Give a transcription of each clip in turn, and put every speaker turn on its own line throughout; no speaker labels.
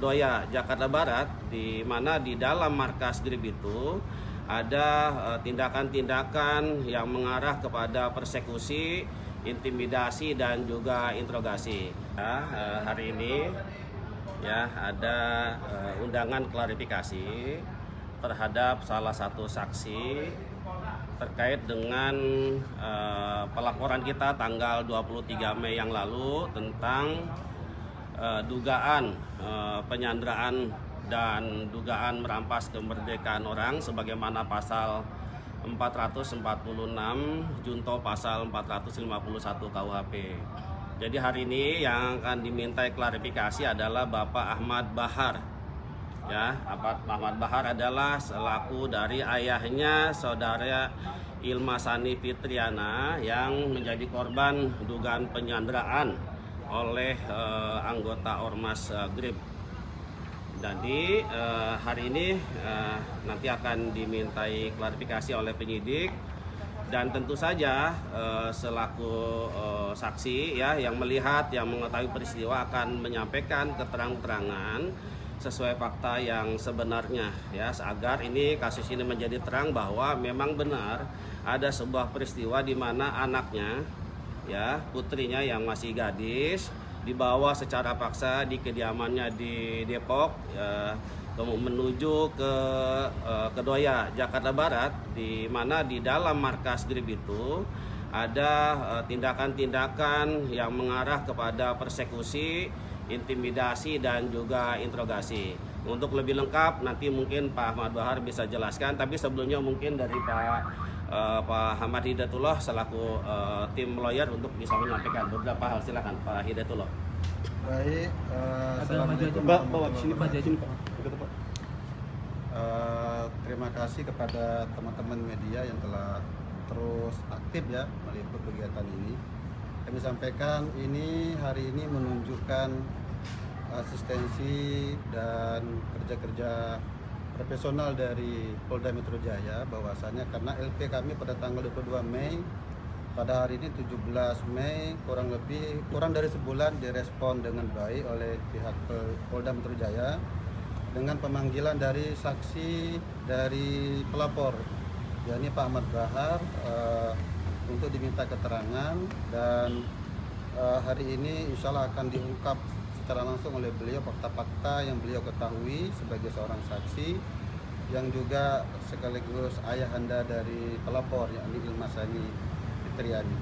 Kedoya, Jakarta Barat, di mana di dalam markas GRIB itu ada tindakan-tindakan yang mengarah kepada persekusi, intimidasi dan juga interogasi. Hari ini ada undangan klarifikasi terhadap salah satu saksi terkait dengan pelaporan kita tanggal 23 Mei yang lalu tentang dugaan penyanderaan dan dugaan merampas kemerdekaan orang sebagaimana pasal 446 junto pasal 451 KUHP. Jadi hari ini yang akan dimintai klarifikasi adalah Bapak Ahmad Bahar. Ahmad Bahar adalah selaku dari ayahnya saudara Ilma Sani Fitriana yang menjadi korban dugaan penyanderaan oleh anggota Ormas GRIB. Jadi hari ini nanti akan dimintai klarifikasi oleh penyidik dan tentu saja selaku saksi yang melihat, yang mengetahui peristiwa akan menyampaikan keterangan-keterangan sesuai fakta yang sebenarnya agar kasus ini menjadi terang bahwa memang benar ada sebuah peristiwa di mana anaknya putrinya yang masih gadis dibawa secara paksa di kediamannya di Depok menuju ke Kedoya, Jakarta Barat, di mana di dalam markas GRIB itu ada tindakan-tindakan yang mengarah kepada persekusi, intimidasi dan juga interogasi. Untuk lebih lengkap nanti mungkin Pak Ahmad Bahar bisa jelaskan, tapi sebelumnya mungkin dari Pak Ahmad Hidayatullah selaku tim lawyer untuk bisa menyampaikan beberapa hal. Silakan Pak Hidayatullah.
Baik,
Assalamualaikum warahmatullahi wabarakatuh.
Terima kasih kepada teman-teman media yang telah terus aktif meliput kegiatan ini. Kami sampaikan hari ini menunjukkan asistensi dan kerja-kerja profesional dari Polda Metro Jaya, bahwasanya karena LP kami pada tanggal 22 Mei, pada hari ini 17 Mei kurang dari sebulan direspon dengan baik oleh pihak Polda Metro Jaya dengan pemanggilan dari saksi dari pelapor, yakni Pak Ahmad Bahar, untuk diminta keterangan, dan hari ini insya Allah akan diungkap secara langsung oleh beliau fakta-fakta yang beliau ketahui sebagai seorang saksi yang juga sekaligus ayahanda dari pelapor, yakni Ilma Sani Fitriani.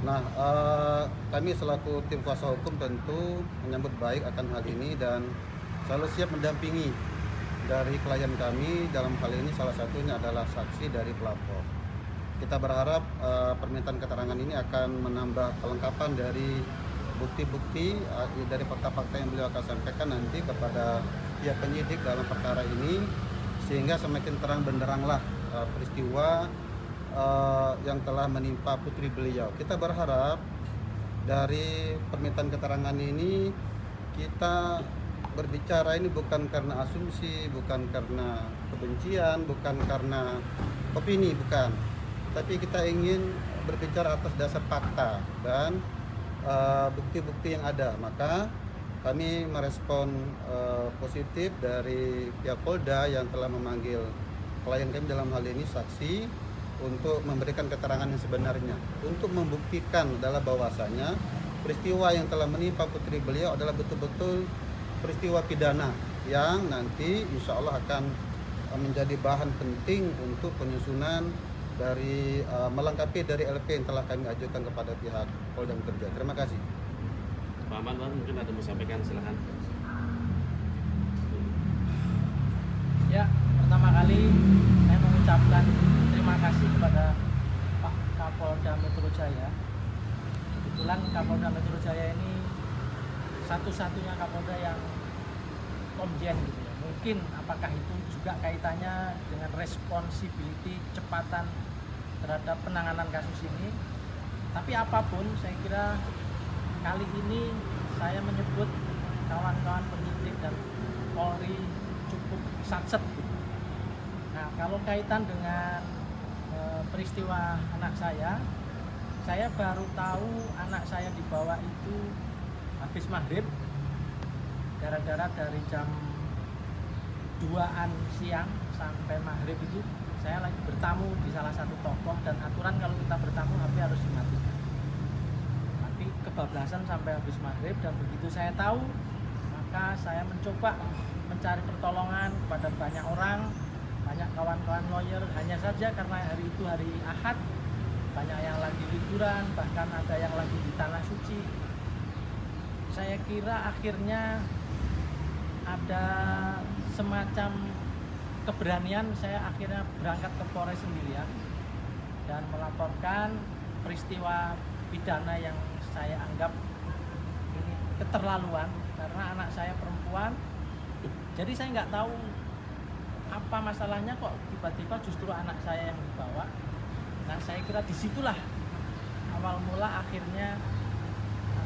Nah, kami selaku tim kuasa hukum tentu menyambut baik akan hal ini dan selalu siap mendampingi dari klien kami. Dalam hal ini salah satunya adalah saksi dari pelapor. Kita berharap permintaan keterangan ini akan menambah kelengkapan dari bukti-bukti dari fakta-fakta yang beliau akan sampaikan nanti kepada pihak penyidik dalam perkara ini, sehingga semakin terang benderanglah peristiwa yang telah menimpa putri beliau. Kita berharap dari permintaan keterangan ini kita berbicara ini bukan karena asumsi, bukan karena kebencian, bukan karena opini, bukan. Tapi kita ingin berbicara atas dasar fakta dan bukti-bukti yang ada. Maka kami merespon positif dari pihak Polda yang telah memanggil klien kami, dalam hal ini saksi, untuk memberikan keterangan yang sebenarnya, untuk membuktikan adalah bahwasanya peristiwa yang telah menimpa putri beliau adalah betul-betul peristiwa pidana yang nanti insya Allah akan menjadi bahan penting untuk penyusunan dari melengkapi dari LP yang telah kami ajukan kepada pihak Polda Metro Jaya. Terima kasih.
Pak Ahmad mungkin ada mau sampaikan, silakan.
Ya, pertama kali saya mengucapkan terima kasih kepada Pak Kapolda Metro Jaya. Kebetulan Kapolda Metro Jaya ini satu-satunya Kapolda yang komjen gitu ya. Mungkin apakah itu juga kaitannya dengan responsibility, kecepatan terhadap penanganan kasus ini. Tapi apapun, saya kira kali ini saya menyebut kawan-kawan penyidik dan Polri cukup satset. Nah, kalau kaitan dengan peristiwa anak saya baru tahu anak saya dibawa itu habis maghrib gara-gara dari jam 2-an siang sampai maghrib itu saya lagi bertamu di salah satu toko, dan aturan kalau kita bertamu HP harus dimatikan. Tapi kebablasan sampai habis maghrib, dan begitu saya tahu maka saya mencoba mencari pertolongan kepada banyak orang, banyak kawan-kawan lawyer. Hanya saja karena hari itu hari Ahad, banyak yang lagi liburan, bahkan ada yang lagi di Tanah Suci. Saya kira akhirnya ada semacam keberanian, saya akhirnya berangkat ke Polres sendirian dan melaporkan peristiwa pidana yang saya anggap ini keterlaluan, karena anak saya perempuan. Jadi saya nggak tahu apa masalahnya kok tiba-tiba justru anak saya yang dibawa. Nah, saya kira disitulah awal mula akhirnya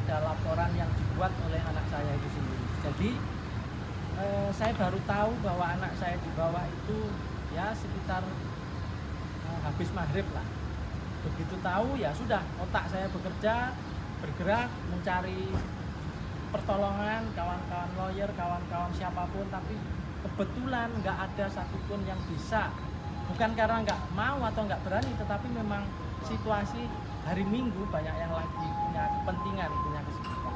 ada laporan yang dibuat oleh anak saya itu sendiri. Jadi saya baru tahu bahwa anak saya dibawa itu ya sekitar habis maghrib lah. Begitu tahu ya sudah, otak saya bekerja, bergerak mencari pertolongan kawan-kawan lawyer, kawan-kawan siapapun, tapi kebetulan nggak ada satupun yang bisa. Bukan karena nggak mau atau nggak berani, tetapi memang situasi hari Minggu banyak yang lagi punya kepentingan, punya kesibukan.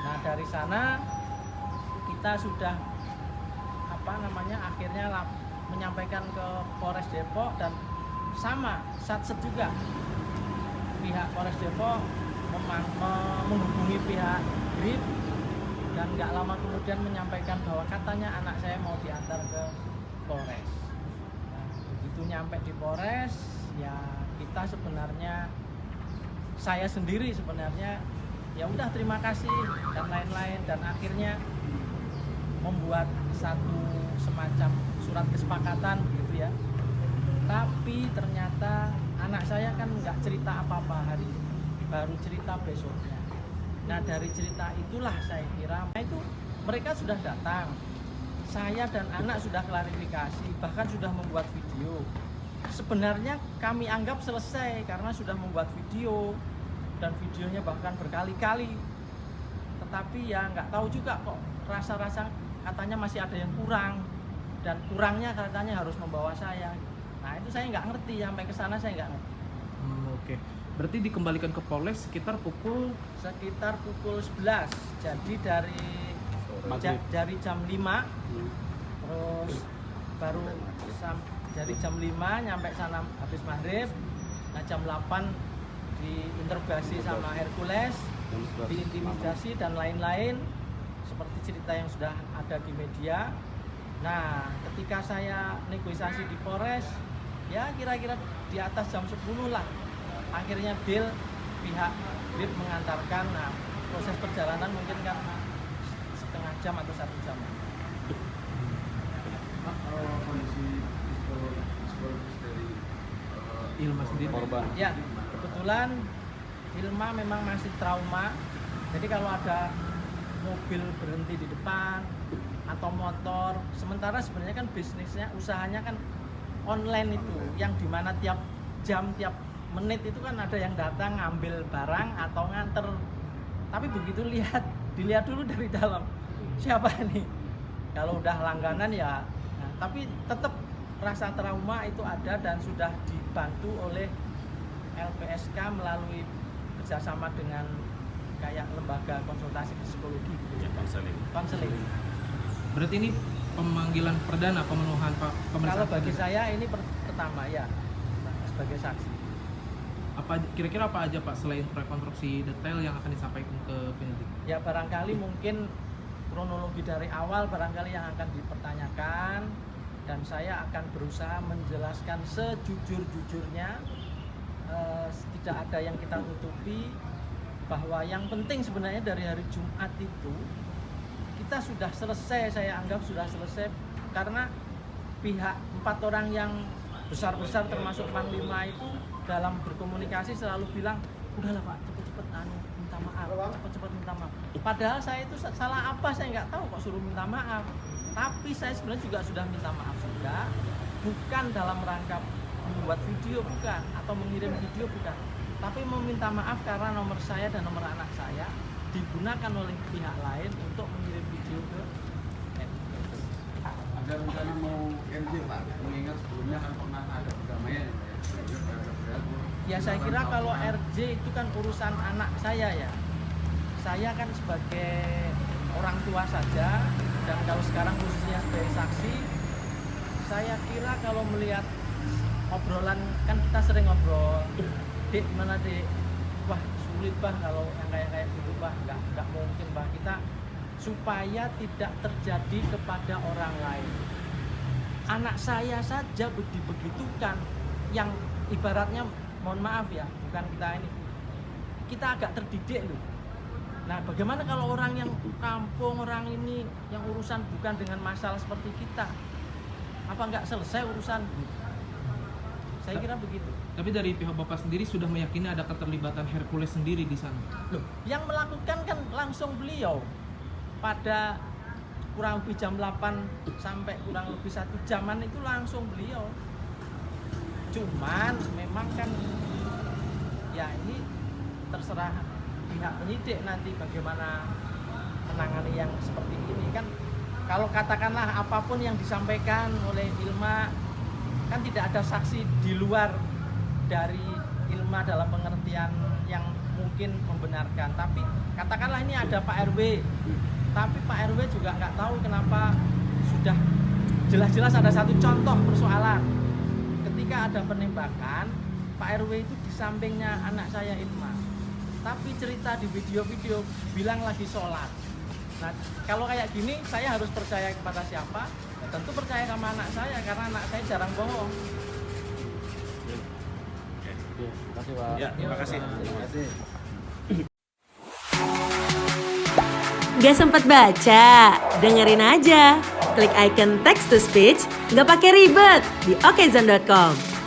Nah, dari sana kita sudah akhirnya menyampaikan ke Polres Depok, dan sama satset juga pihak Polres Depok menghubungi pihak GRIP, dan nggak lama kemudian menyampaikan bahwa katanya anak saya mau diantar ke Polres. Nah, begitu nyampe di Polres, ya kita sebenarnya, saya sendiri sebenarnya ya udah terima kasih dan lain-lain, dan akhirnya membuat satu semacam surat kesepakatan begitu ya. Tapi ternyata anak saya kan nggak cerita apa-apa hari itu, baru cerita besoknya. Nah, dari cerita itulah saya kira itu mereka sudah datang, saya dan anak sudah klarifikasi, bahkan sudah membuat video. Sebenarnya kami anggap selesai karena sudah membuat video, dan videonya bahkan berkali-kali. Tetapi ya nggak tahu juga kok, rasa-rasa katanya masih ada yang kurang, dan kurangnya katanya harus membawa saya. Nah, itu saya nggak ngerti, sampai ke sana saya nggak ngerti.
Oke. Berarti dikembalikan ke Polres sekitar pukul
11. Jadi dari jam 5 terus baru dari jam 5 nyampe sana habis maghrib. Nah, jam 8 diinterogasi sama Hercules, diintimidasi dan lain-lain seperti cerita yang sudah ada di media. Nah, ketika saya negosiasi di Polres, ya kira-kira di atas jam 10 lah, akhirnya deal pihak GRIP mengantarkan. Nah, proses perjalanan mungkin kan setengah jam atau 1 jam.
Kondisi psikologis dari
Ilma sendiri
korban.
Ya, kebetulan Ilma memang masih trauma. Jadi kalau ada mobil berhenti di depan atau motor, sementara sebenarnya kan bisnisnya, usahanya kan online itu, yang dimana tiap jam, tiap menit itu kan ada yang datang ngambil barang atau nganter. Tapi begitu dilihat dulu dari dalam, siapa ini? Kalau udah langganan ya, nah, tapi tetap rasa trauma itu ada, dan sudah dibantu oleh LPSK melalui kerjasama dengan kayak lembaga konsultasi psikologi gitu ya, konseling.
Berarti ini pemanggilan perdana, pemenuhan pemeriksaan.
Kalau bagi saya ini pertama ya, sebagai saksi.
Kira-kira apa aja Pak selain rekonstruksi detail yang akan disampaikan ke penyidik?
Ya barangkali mungkin kronologi dari awal barangkali yang akan dipertanyakan, dan saya akan berusaha menjelaskan sejujur-jujurnya. Tidak ada yang kita tutupi, bahwa yang penting sebenarnya dari hari Jumat itu kita sudah selesai, saya anggap sudah selesai, karena pihak 4 orang yang besar-besar termasuk Panglima itu dalam berkomunikasi selalu bilang, udahlah Pak, cepet-cepet minta maaf, cepet-cepet minta maaf. Padahal saya itu salah apa saya nggak tahu kok suruh minta maaf. Tapi saya sebenarnya juga sudah minta maaf juga, bukan dalam rangka membuat video, bukan, atau mengirim video, bukan, tapi meminta maaf karena nomor saya dan nomor anak saya digunakan oleh pihak lain untuk mengirim video ke RJ.
Ada rencana mau RJ Pak, mengingat sebelumnya kan pernah ada perdamaian ya.
Ya saya kira kalau RJ itu kan urusan anak saya ya. Saya kan sebagai orang tua saja, dan kalau sekarang posisinya sebagai saksi, saya kira kalau melihat obrolan, kan kita sering ngobrol, Dek gimana Dek? Wah sulit bah kalau yang kayak gitu bah, nggak mungkin bah, kita supaya tidak terjadi kepada orang lain. Anak saya saja dibegitukan, yang ibaratnya mohon maaf ya, bukan kita agak terdidik loh. Nah bagaimana kalau orang yang kampung, orang ini yang urusan bukan dengan masalah seperti kita, apa nggak selesai urusan? Saya kira begitu.
Tapi dari pihak Bapak sendiri sudah meyakini ada keterlibatan Hercules sendiri di sana.
Loh, yang melakukan kan langsung beliau. Pada kurang lebih jam 8 sampai kurang lebih 1 jaman itu langsung beliau. Cuman memang kan ya ini terserah pihak penyidik nanti bagaimana menangani yang seperti ini kan. Kalau katakanlah apapun yang disampaikan oleh Ilma, kan tidak ada saksi di luar dari Ilma dalam pengertian yang mungkin membenarkan. Tapi katakanlah ini ada Pak RW, tapi Pak RW juga nggak tahu kenapa sudah jelas-jelas ada satu contoh persoalan. Ketika ada penembakan, Pak RW itu di sampingnya anak saya Ilma, tapi cerita di video-video bilang lagi sholat. Nah kalau kayak gini saya harus percaya kepada siapa? Ya, tentu percaya sama anak saya, karena anak saya jarang bohong.
Terima kasih Pak.
Ya, terima kasih.
Terima kasih.
Gak sempat baca? Dengerin aja. Klik icon text to speech, gak pakai ribet di okezone.com.